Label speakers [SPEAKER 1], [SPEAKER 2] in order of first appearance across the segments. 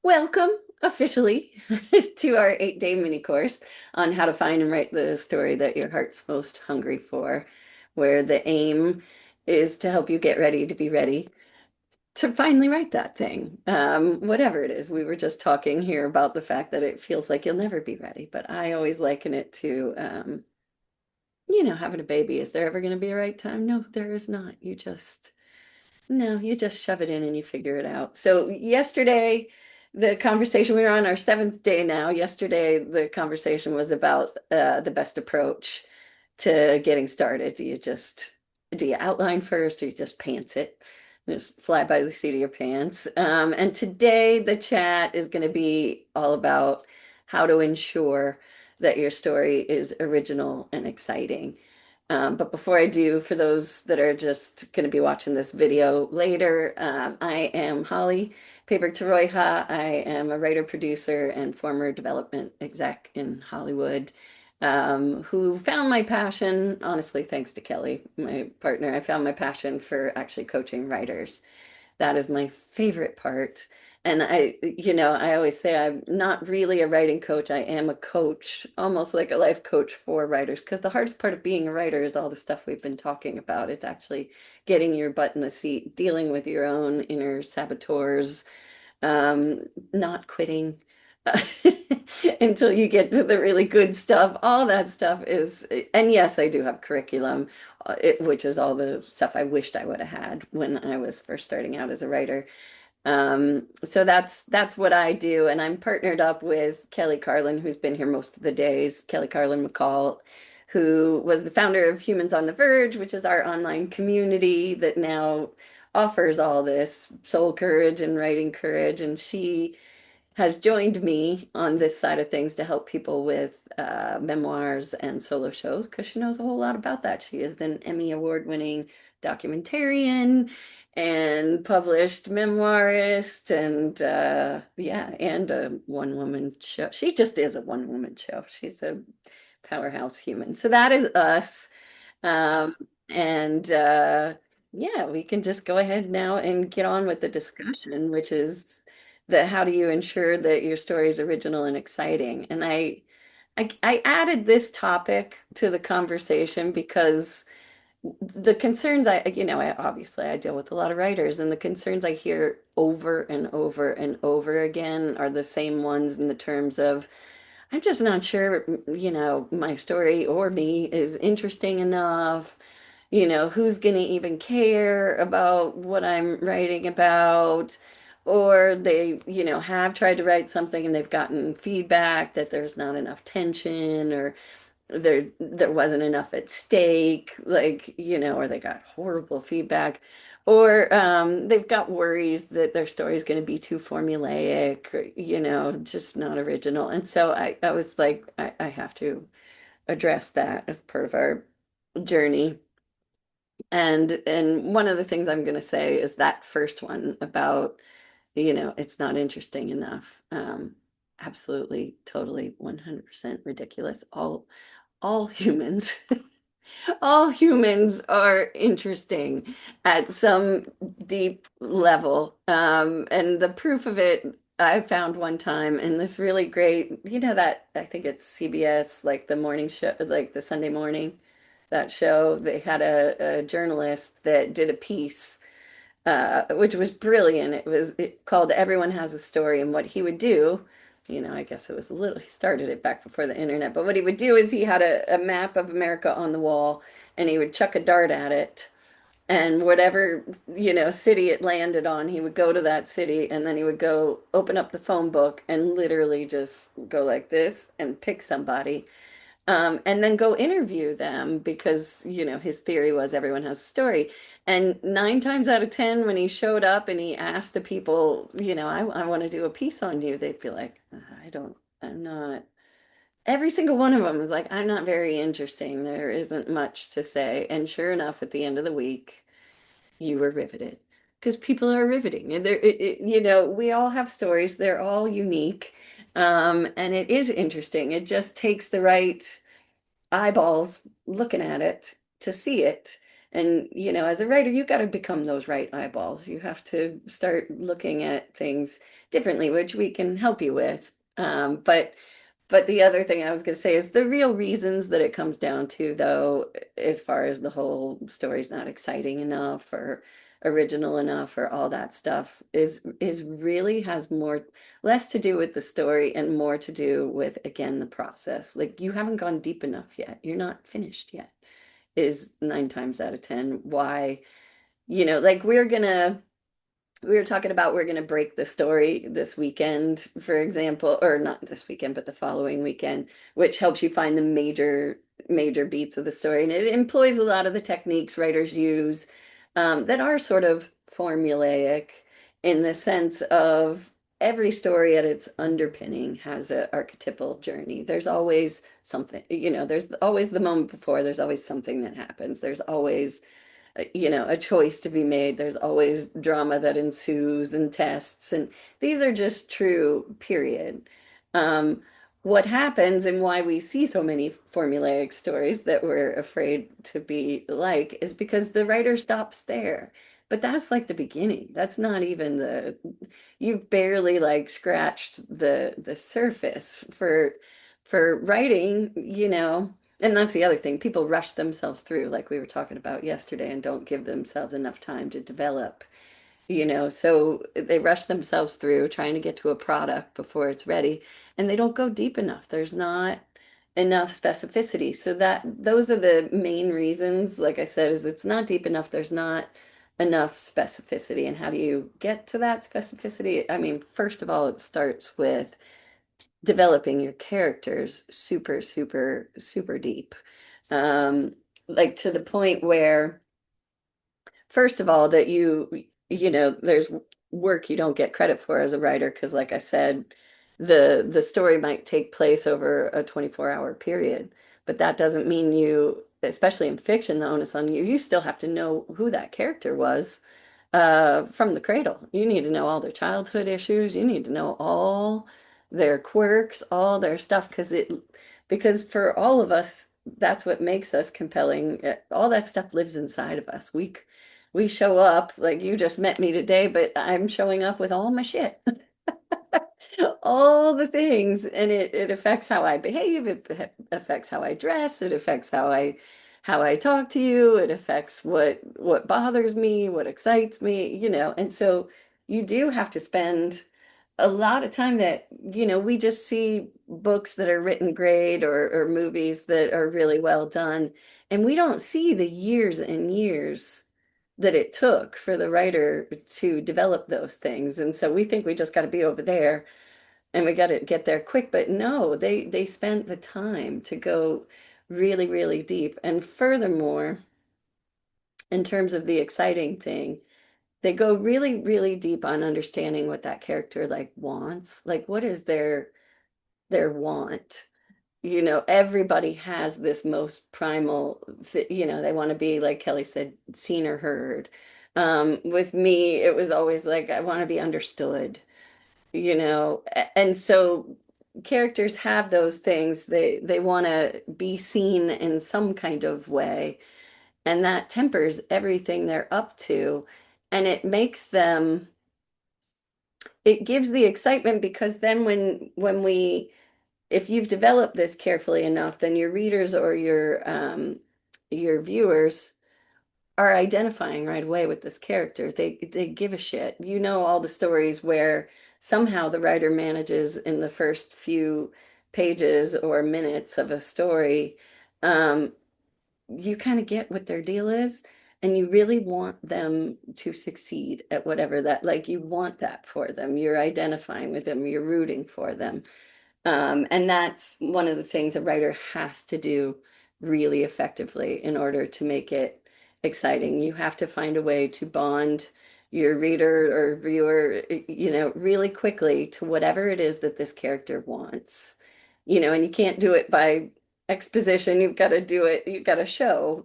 [SPEAKER 1] Welcome officially to our 8-day mini course on how to find and write the story that your heart's most hungry for, where the aim is to help you get ready to be ready to finally write that thing. Whatever it is. We were just talking here about the fact that it feels like you'll never be ready, but I always liken it to, having a baby. Is there ever going to be a right time? No, there is not. No, you just shove it in and you figure it out. So yesterday, the conversation, we were on our seventh day now. Yesterday, the conversation was about the best approach to getting started. Do you outline first or you just pants it? Just fly by the seat of your pants. And today, the chat is going to be all about how to ensure that your story is original and exciting. But before I do, for those that are just going to be watching this video later, I am Holly Payberg-Torroija. I am a writer, producer, and former development exec in Hollywood, who found my passion, honestly, thanks to Kelly, my partner. I found my passion for actually coaching writers. That is my favorite part. And I always say I'm not really a writing coach. I am a coach, almost like a life coach for writers, because the hardest part of being a writer is all the stuff we've been talking about. It's actually getting your butt in the seat, dealing with your own inner saboteurs, not quitting until you get to the really good stuff. All that stuff is, and yes, I do have curriculum, which is all the stuff I wished I would have had when I was first starting out as a writer. So that's what I do, and I'm partnered up with Kelly Carlin, who's been here most of the days. Kelly Carlin-McCall, who was the founder of Humans on the Verge, which is our online community that now offers all this soul courage and writing courage, and she has joined me on this side of things to help people with memoirs and solo shows because she knows a whole lot about that. She is an Emmy award-winning documentarian and published memoirist and a one-woman show. She just is a one-woman show. She's a powerhouse human. So that is us. Um, and yeah, we can just go ahead now and get on with the discussion, which is the how do you ensure that your story is original and exciting? And I added this topic to the conversation because the concerns I deal with a lot of writers, and the concerns I hear over and over and over again are the same ones in the terms of I'm just not sure, my story or me is interesting enough. Who's going to even care about what I'm writing about? Or they, have tried to write something and they've gotten feedback that there's not enough tension or there wasn't enough at stake, like, or they got horrible feedback, or they've got worries that their story is going to be too formulaic, or, just not original. And so I was like, I have to address that as part of our journey. And one of the things I'm going to say is that first one about, it's not interesting enough. Absolutely, totally, 100% ridiculous. All humans, all humans are interesting at some deep level. And the proof of it, I found one time in this really great, that I think it's CBS, like the morning show, like the Sunday morning, that show. They had a journalist that did a piece which was brilliant. It called Everyone Has a Story. And what he would do, I guess it was he started it back before the internet, but what he would do is he had a map of America on the wall and he would chuck a dart at it. And whatever, city it landed on, he would go to that city and then he would go open up the phone book and literally just go like this and pick somebody and then go interview them because, his theory was everyone has a story. And 9 times out of 10, when he showed up and he asked the people, I want to do a piece on you, they'd be like, I'm not. Every single one of them is like, I'm not very interesting. There isn't much to say. And sure enough, at the end of the week, you were riveted because people are riveting. And we all have stories. They're all unique. And it is interesting. It just takes the right eyeballs looking at it to see it. And, as a writer, you got to become those right eyeballs. You have to start looking at things differently, which we can help you with. But the other thing I was going to say is the real reasons that it comes down to, though, as far as the whole story's not exciting enough or original enough or all that stuff, is really has more less to do with the story and more to do with, again, the process. Like you haven't gone deep enough yet. You're not finished yet, is 9 times out of 10 why, like we were talking about we're going to break the story this weekend, for example, or not this weekend, but the following weekend, which helps you find the major beats of the story. And it employs a lot of the techniques writers use that are sort of formulaic in the sense of every story at its underpinning has an archetypal journey. There's always something, there's always the moment before, there's always something that happens. There's always a choice to be made. There's always drama that ensues and tests, and these are just true, period. Um, what happens and why we see so many formulaic stories that we're afraid to be like is because the writer stops there. But that's like the beginning. That's not even you've barely like scratched the surface for writing, and that's the other thing. People rush themselves through, like we were talking about yesterday, and don't give themselves enough time to develop, so they rush themselves through trying to get to a product before it's ready, and they don't go deep enough. There's not enough specificity. So that those are the main reasons, like I said, is it's not deep enough. There's not enough specificity. And how do you get to that specificity? I mean, first of all, it starts with developing your characters super, super, super deep. Um, like to the point where, first of all, that there's work you don't get credit for as a writer, because like I said, the story might take place over a 24-hour period, but that doesn't mean you, especially in fiction, the onus on you, you still have to know who that character was from the cradle. You need to know all their childhood issues. You need to know all their quirks, all their stuff, because for all of us, that's what makes us compelling. All that stuff lives inside of us. We show up like you just met me today, but I'm showing up with all my shit. All the things, and it affects how I behave, it affects how I dress, it affects how I talk to you, it affects what bothers me, what excites me, and so you do have to spend a lot of time that, we just see books that are written great, or movies that are really well done, and we don't see the years and years that it took for the writer to develop those things. And so we think we just got to be over there and we got to get there quick, but no, they spent the time to go really, really deep. And furthermore, in terms of the exciting thing, they go really, really deep on understanding what that character like wants. Like what is their want? Everybody has this most primal, they want to be, like Kelly said, seen or heard. With me, it was always like I want to be understood. And so characters have those things. They want to be seen in some kind of way, and that tempers everything they're up to, and it gives the excitement, because then when we if you've developed this carefully enough, then your readers or your viewers are identifying right away with this character. They give a shit. All the stories where somehow the writer manages in the first few pages or minutes of a story, um, you kind of get what their deal is, and you really want them to succeed at whatever that, like, you want that for them. You're identifying with them, you're rooting for them. And that's one of the things a writer has to do really effectively in order to make it exciting. You have to find a way to bond your reader or viewer, really quickly to whatever it is that this character wants. And you can't do it by exposition. You've got to show,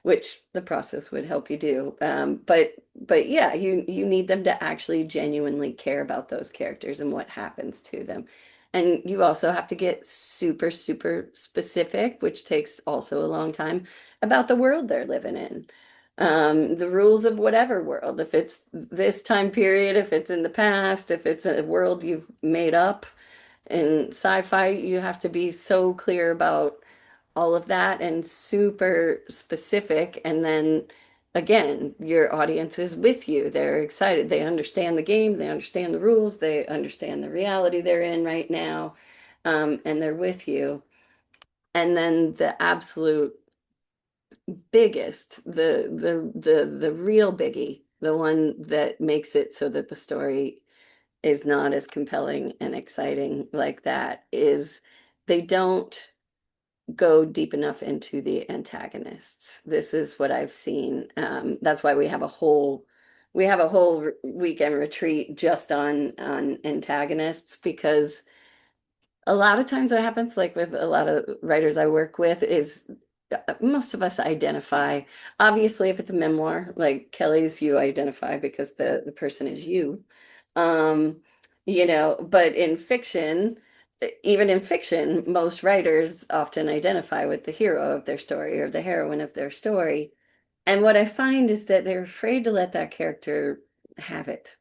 [SPEAKER 1] which the process would help you do. But yeah, you need them to actually genuinely care about those characters and what happens to them. And you also have to get super, super specific, which takes also a long time, about the world they're living in. The rules of whatever world, if it's this time period, if it's in the past, if it's a world you've made up. In sci-fi, you have to be so clear about all of that and super specific. And then again, your audience is with you. They're excited. They understand the game, they understand the rules, they understand the reality they're in right now, and they're with you. And then the absolute biggest, the real biggie, the one that makes it so that the story is not as compelling and exciting like that is they don't go deep enough into the antagonists. This is what I've seen. That's why we have a whole weekend retreat just on antagonists because a lot of times what happens, like with a lot of writers I work with, is most of us identify. Obviously, if it's a memoir, like Kelly's, you identify because the person is you. Um, but in fiction, even in fiction, most writers often identify with the hero of their story or the heroine of their story. And what I find is that they're afraid to let that character have it.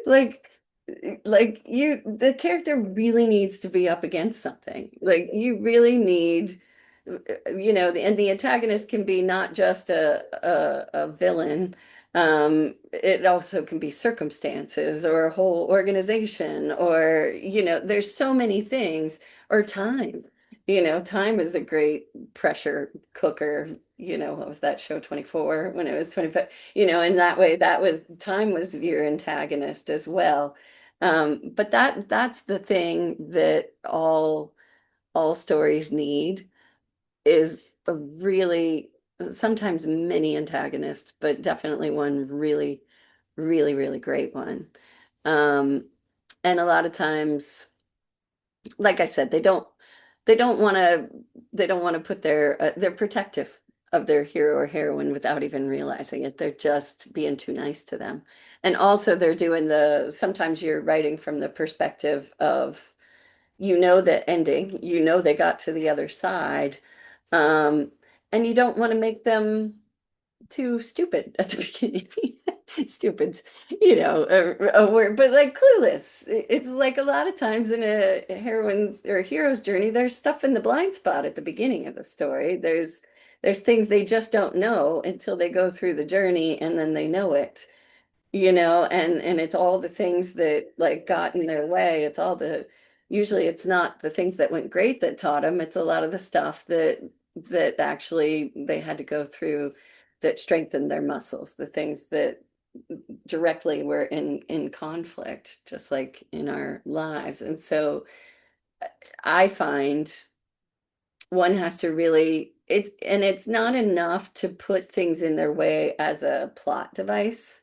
[SPEAKER 1] Like the character really needs to be up against something. Like you really need and the antagonist can be not just a villain. It also can be circumstances or a whole organization or there's so many things or time. Time is a great pressure cooker. What was that show 24 when it was 25? In that way, that was time was your antagonist as well. But that's the thing that all stories need is a really sometimes many antagonists, but definitely one really, really, really great one. Um, and a lot of times, like I said, they don't want to they don't want to put they're protective of their hero or heroine without even realizing it. They're just being too nice to them. And also they're doing sometimes you're writing from the perspective of the ending, they got to the other side. Um, and you don't want to make them too stupid at the beginning. Stupid's, a word, but like clueless. It's like a lot of times in a heroine's or hero's journey, there's stuff in the blind spot at the beginning of the story. There's things they just don't know until they go through the journey and then they know it. And it's all the things that like got in their way. Usually it's not the things that went great that taught them. It's a lot of the stuff that actually they had to go through that strengthened their muscles, the things that directly were in conflict, just like in our lives. And so I find one has to really it's not enough to put things in their way as a plot device.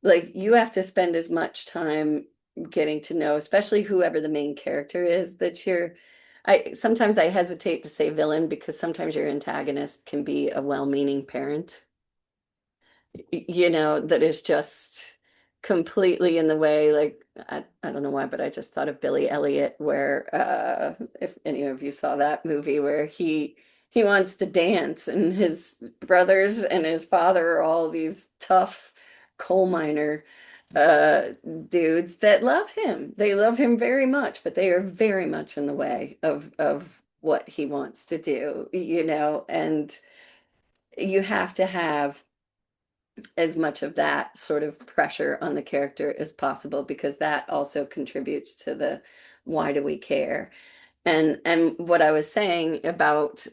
[SPEAKER 1] Like you have to spend as much time getting to know, especially whoever the main character is that I sometimes I hesitate to say villain because sometimes your antagonist can be a well-meaning parent, that is just completely in the way. Like I don't know why, but I just thought of Billy Elliot, where if any of you saw that movie where he wants to dance and his brothers and his father are all these tough coal miner uh dudes that love him. They love him very much, but they are very much in the way of what he wants to do, and you have to have as much of that sort of pressure on the character as possible because that also contributes to the why do we care. And what I was saying about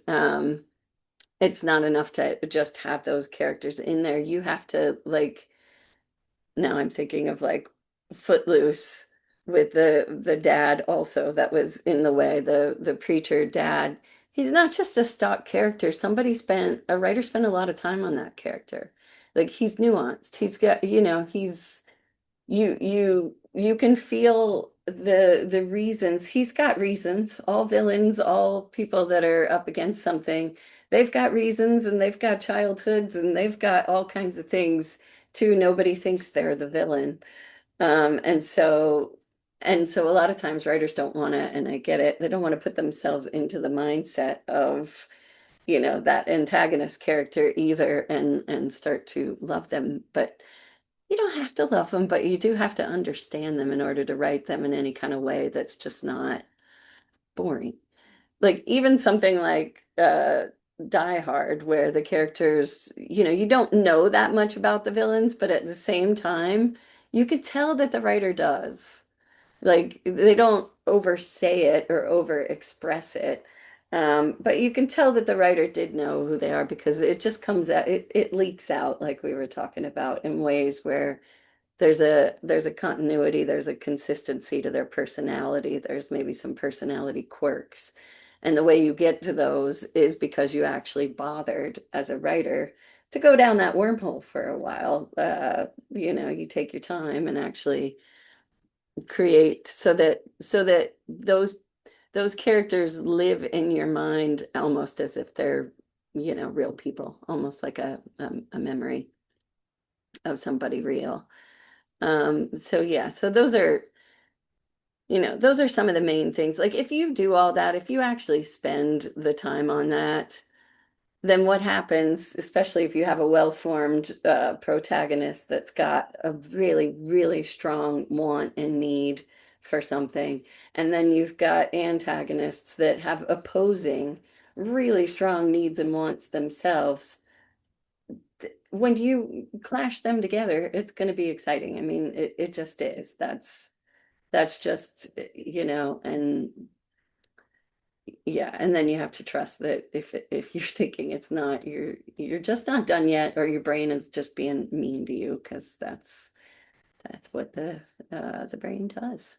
[SPEAKER 1] it's not enough to just have those characters in there. You have to like now I'm thinking of like Footloose with the dad also that was in the way, the preacher dad. He's not just a stock character. A writer spent a lot of time on that character. Like he's nuanced. He's got, you can feel the reasons. He's got reasons. All villains, all people that are up against something, they've got reasons and they've got childhoods and they've got all kinds of things too. Nobody thinks they're the villain. And so And so a lot of times writers don't want to, and I get it, they don't want to put themselves into the mindset of, that antagonist character either and start to love them. But you don't have to love them, but you do have to understand them in order to write them in any kind of way that's just not boring. Like even something like Die Hard, where the characters, you don't know that much about the villains, but at the same time, you could tell that the writer does. Like they don't oversay it or over express it. But you can tell that the writer did know who they are because it just comes out, it leaks out like we were talking about in ways where there's a continuity, there's a consistency to their personality, there's maybe some personality quirks. And the way you get to those is because you actually bothered as a writer to go down that wormhole for a while. You take your time and actually create so that those characters live in your mind almost as if they're real people, almost like a memory of somebody real. So yeah, so those are some of the main things. Like if you do all that, if you actually spend the time on that, then what happens, especially if you have a well-formed protagonist that's got a really, really strong want and need for something, and then you've got antagonists that have opposing, really strong needs and wants themselves. When you clash them together, it's going to be exciting. I mean, it just is. That's just, and yeah, and then you have to trust that if you're thinking it's not, you're just not done yet, or your brain is just being mean to you, because that's what the brain does.